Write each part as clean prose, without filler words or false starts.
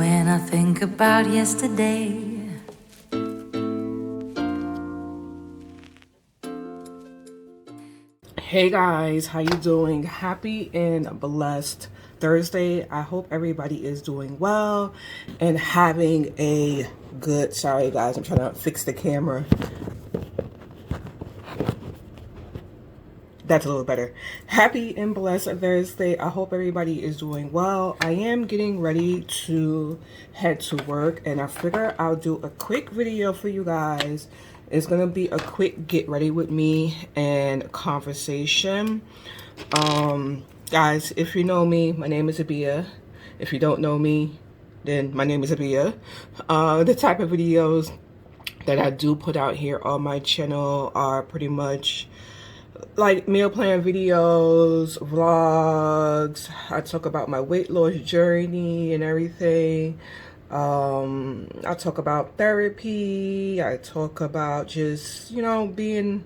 when I think about yesterday. Hey guys, how you doing? Happy and blessed Thursday. I hope everybody is doing well and having a good, sorry guys, I'm trying to fix the camera. That's a little better. Happy and blessed Thursday. I hope everybody is doing well. I am getting ready to head to work, and I figure I'll do a quick video for you guys. It's gonna be a quick get ready with me and conversation. Guys, if you know me, my name is Abia. If you don't know me, then my name is Abia. The type of videos that I do put out here on my channel are pretty much like meal plan videos, vlogs. I talk about my weight loss journey and everything. I talk about therapy. I talk about just, you know, being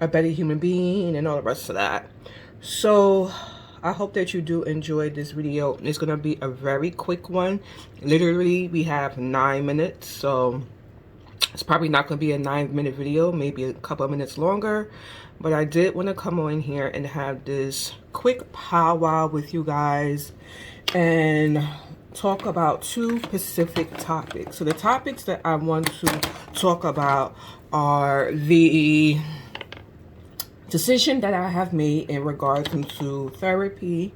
a better human being and all the rest of that. So I hope that you do enjoy this video. It's gonna be a very quick one. Literally, we have 9 minutes, so it's probably not going to be a 9-minute video, maybe a couple of minutes longer. But I did want to come on here and have this quick powwow with you guys and talk about two specific topics. So the topics that I want to talk about are the decision that I have made in regards to therapy,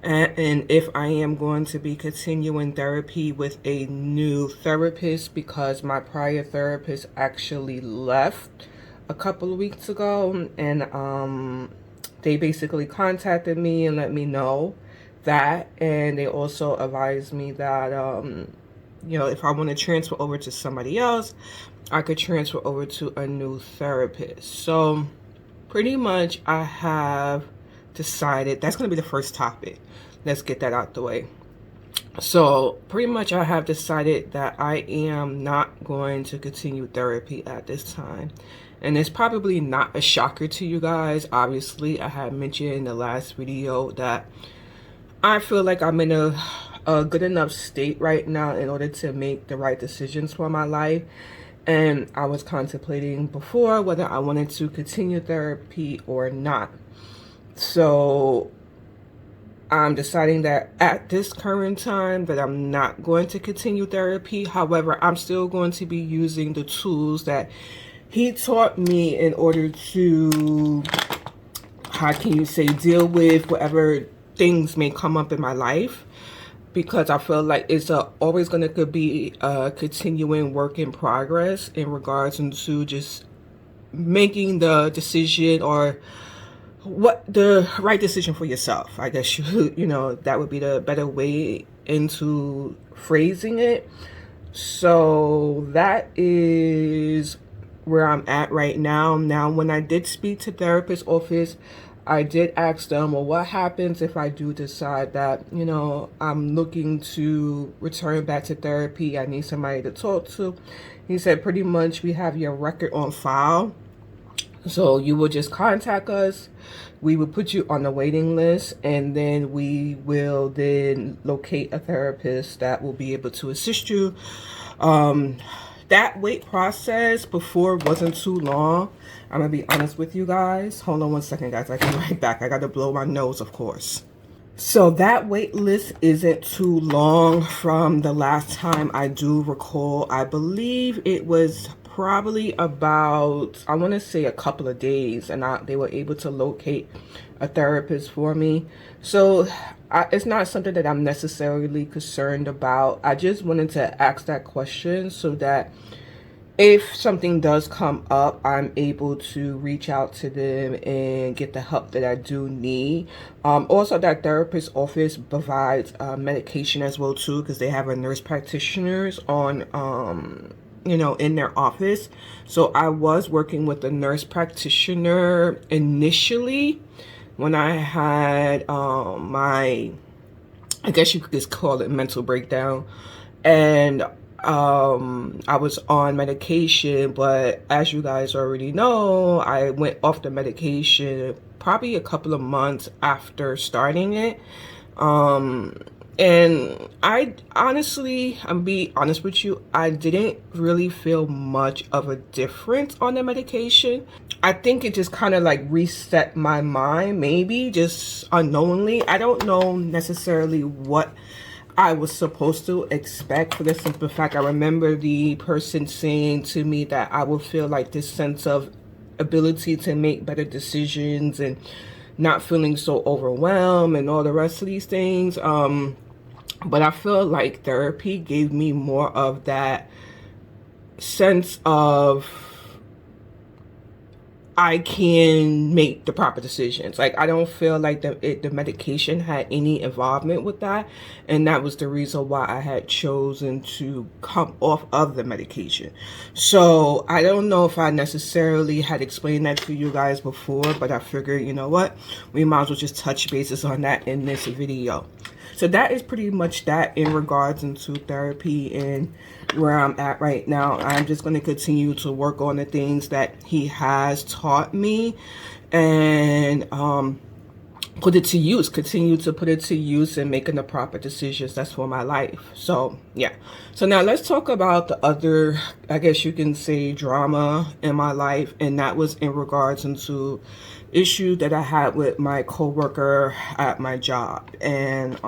and if I am going to be continuing therapy with a new therapist, because my prior therapist actually left a couple of weeks ago, and they basically contacted me and let me know that, and they also advised me that you know, if I want to transfer over to somebody else, I could transfer over to a new therapist. So pretty much I have decided that's going to be the first topic. Let's get that out the way. So pretty much I have decided that I am not going to continue therapy at this time. And it's probably not a shocker to you guys. Obviously, I had mentioned in the last video that I feel like I'm in a good enough state right now in order to make the right decisions for my life. And I was contemplating before whether I wanted to continue therapy or not. So I'm deciding that at this current time that I'm not going to continue therapy. However, I'm still going to be using the tools that he taught me in order to, how can you say, deal with whatever things may come up in my life. Because I feel like it's always going to be a continuing work in progress in regards to just making the decision, or what the right decision for yourself. I guess you know, that would be the better way into phrasing it. So that is where I'm at right now. Now, when I did speak to therapist office, I did ask them, well, what happens if I do decide that, you know, I'm looking to return back to therapy, I need somebody to talk to. He said, pretty much we have your record on file. So you will just contact us. We will put you on the waiting list, and then we will then locate a therapist that will be able to assist you. That wait process before wasn't too long. I'm gonna be honest with you guys. Hold on one second, guys. I can be right back. I gotta blow my nose, of course. So that wait list isn't too long from the last time I do recall. I believe it was probably about, I want to say a couple of days, and they were able to locate a therapist for me. So it's not something that I'm necessarily concerned about. I just wanted to ask that question so that if something does come up, I'm able to reach out to them and get the help that I do need. Also, that therapist office provides medication as well too, because they have a nurse practitioners on you know, in their office. So I was working with a nurse practitioner initially when I had my, I guess you could just call it mental breakdown. And I was on medication, but as you guys already know, I went off the medication probably a couple of months after starting it. And I'm be honest with you, I didn't really feel much of a difference on the medication. I think it just kind of like reset my mind, maybe just unknowingly. I don't know necessarily what I was supposed to expect, for the simple fact I remember the person saying to me that I would feel like this sense of ability to make better decisions and not feeling so overwhelmed and all the rest of these things. But I feel like therapy gave me more of that sense of I can make the proper decisions. Like, I don't feel like the medication had any involvement with that. And that was the reason why I had chosen to come off of the medication. So I don't know if I necessarily had explained that to you guys before, but I figured, you know what? We might as well just touch bases on that in this video. So that is pretty much that in regards into therapy and where I'm at right now. I'm just going to continue to work on the things that he has taught me and put it to use, continue to put it to use and making the proper decisions that's for my life. So yeah, so now let's talk about the other, I guess you can say, drama in my life, and that was in regards into issue that I had with my coworker at my job. And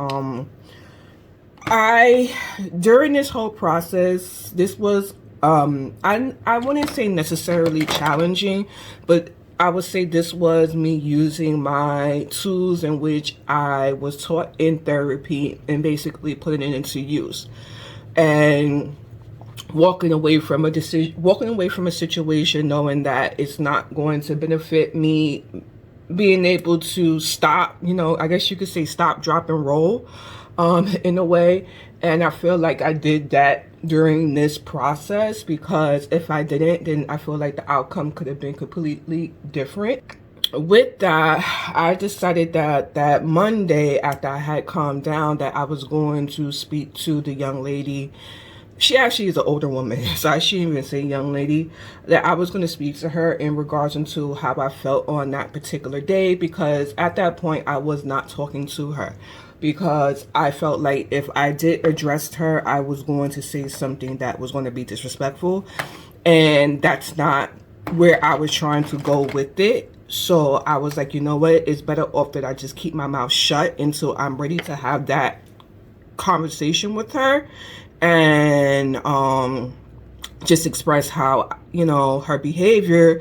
I during this whole process, this was I wouldn't say necessarily challenging, but I would say this was me using my tools in which I was taught in therapy and basically putting it into use, and walking away from a situation knowing that it's not going to benefit me, being able to stop, I guess you could say stop, drop, and roll in a way. And I feel like I did that during this process, because if I didn't, then I feel like the outcome could have been completely different. With that, I decided that Monday, after I had calmed down, that I was going to speak to the young lady. She actually is an older woman, so I shouldn't even say young lady. That I was going to speak to her in regards to how I felt on that particular day, because at that point I was not talking to her, because I felt like if I did address her, I was going to say something that was going to be disrespectful, and that's not where I was trying to go with it. So I was like, you know what, it's better off that I just keep my mouth shut until I'm ready to have that conversation with her, and just express how, her behavior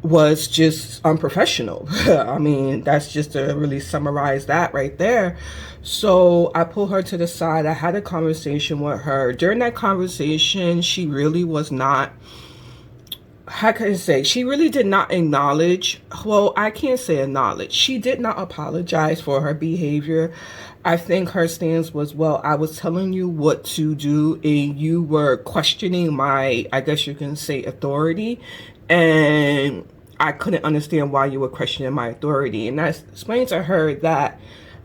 was just unprofessional. I mean, that's just to really summarize that right there. So I pulled her to the side. I had a conversation with her. During that conversation, she really was not, how can I say, she really did not acknowledge, well, I can't say acknowledge. She did not apologize for her behavior. I think her stance was, well, I was telling you what to do and you were questioning my, I guess you can say, authority. And I couldn't understand why you were questioning my authority. And I explained to her that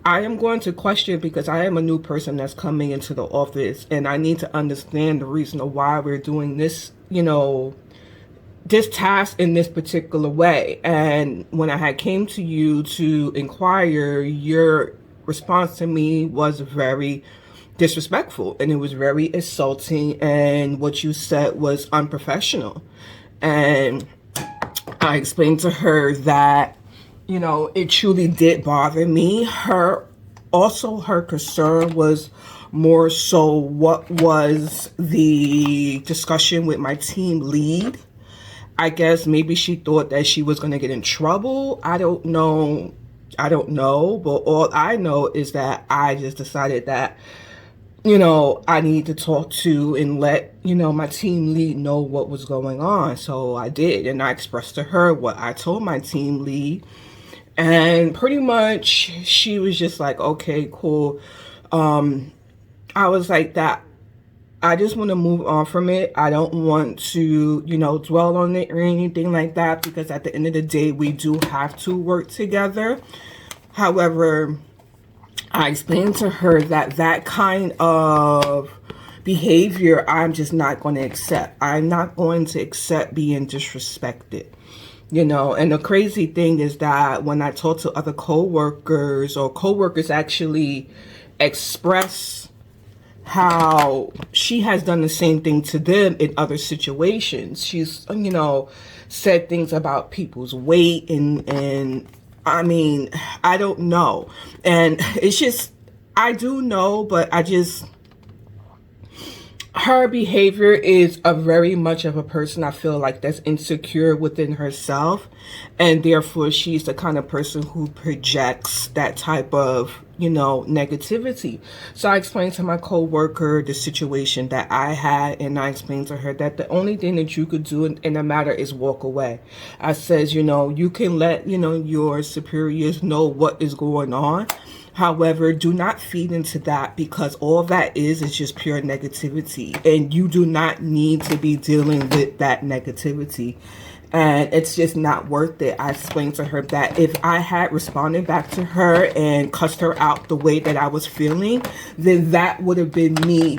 I am going to question because I am a new person that's coming into the office, and I need to understand the reason why we're doing this, this task in this particular way. And when I had came to you to inquire, your response to me was very disrespectful, and it was very insulting, and what you said was unprofessional. And I explained to her that, it truly did bother me. Her concern was more so what was the discussion with my team lead. I guess maybe she thought that she was going to get in trouble. I don't know, but all I know is that I just decided that, I need to talk to and let, my team lead know what was going on. So I did, and I expressed to her what I told my team lead. And pretty much she was just like, okay, cool. I was like that. I just want to move on from it. I don't want to, dwell on it or anything like that, because at the end of the day, we do have to work together. However, I explained to her that kind of behavior, I'm just not going to accept. I'm not going to accept being disrespected. And the crazy thing is that when I talk to other coworkers, or coworkers actually express how she has done the same thing to them in other situations. She's, you know, said things about people's weight and I mean, I don't know. And it's just, I do know, but her behavior is a very much of a person I feel like that's insecure within herself, and therefore she's the kind of person who projects that type of, you know, negativity. So I explained to my coworker the situation that I had, and I explained to her that the only thing that you could do in the matter is walk away. I says, you know, you can let, you know, your superiors know what is going on. However, do not feed into that, because all that is just pure negativity, and you do not need to be dealing with that negativity, and it's just not worth it. I explained to her that if I had responded back to her and cussed her out the way that I was feeling, then that would have been me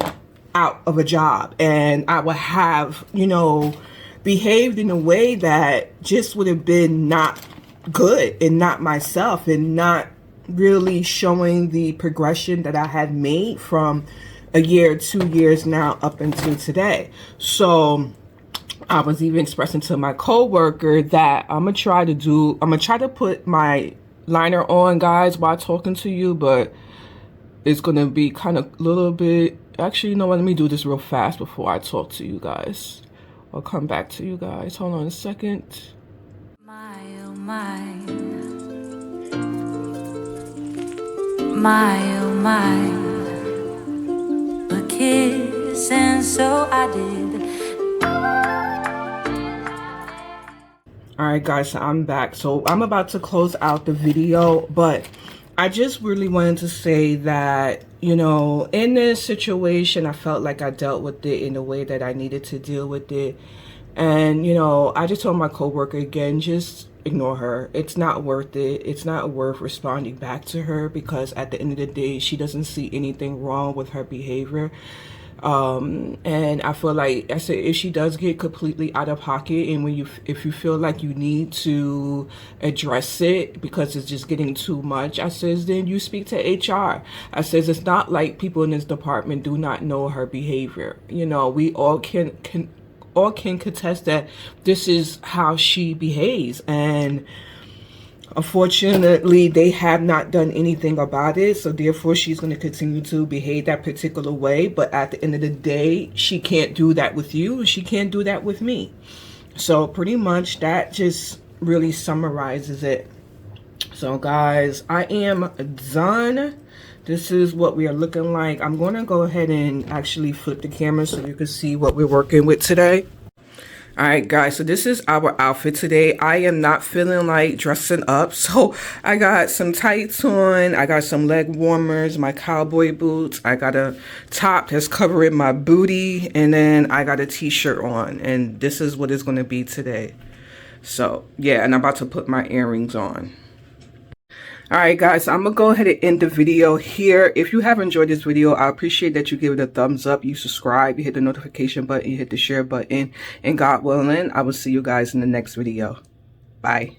out of a job, and I would have, you know, behaved in a way that just would have been not good and not myself, and not really showing the progression that I had made from a year, 2 years now up until today. So I was even expressing to my coworker that I'm gonna try to put my liner on, guys, while talking to you, but it's gonna be kind of a little bit, actually, you know what, let me do this real fast before I talk to you guys. I'll come back to you guys. Hold on a second. My, oh my. My, oh my, a kiss, and so I did. Alright guys, so I'm back. So I'm about to close out the video, but I just really wanted to say that, you know, in this situation, I felt like I dealt with it in the way that I needed to deal with it. And, you know, I just told my coworker again, just ignore her. It's not worth it. It's not worth responding back to her, because at the end of the day, she doesn't see anything wrong with her behavior. And I feel like, I said, if she does get completely out of pocket, and if you feel like you need to address it because it's just getting too much, I says, then you speak to HR. I says, it's not like people in this department do not know her behavior. You know, we all can contest that this is how she behaves, and unfortunately they have not done anything about it, so therefore she's going to continue to behave that particular way. But at the end of the day, she can't do that with you, she can't do that with me. So pretty much that just really summarizes it. So guys, I am done. This is what we are looking like. I'm going to go ahead and actually flip the camera so you can see what we're working with today. All right, guys, so this is our outfit today. I am not feeling like dressing up, so I got some tights on. I got some leg warmers, my cowboy boots. I got a top that's covering my booty, and then I got a t-shirt on, and this is what it's going to be today. So, yeah, and I'm about to put my earrings on. Alright guys, so I'm going to go ahead and end the video here. If you have enjoyed this video, I appreciate that you give it a thumbs up, you subscribe, you hit the notification button, you hit the share button, and God willing, I will see you guys in the next video. Bye.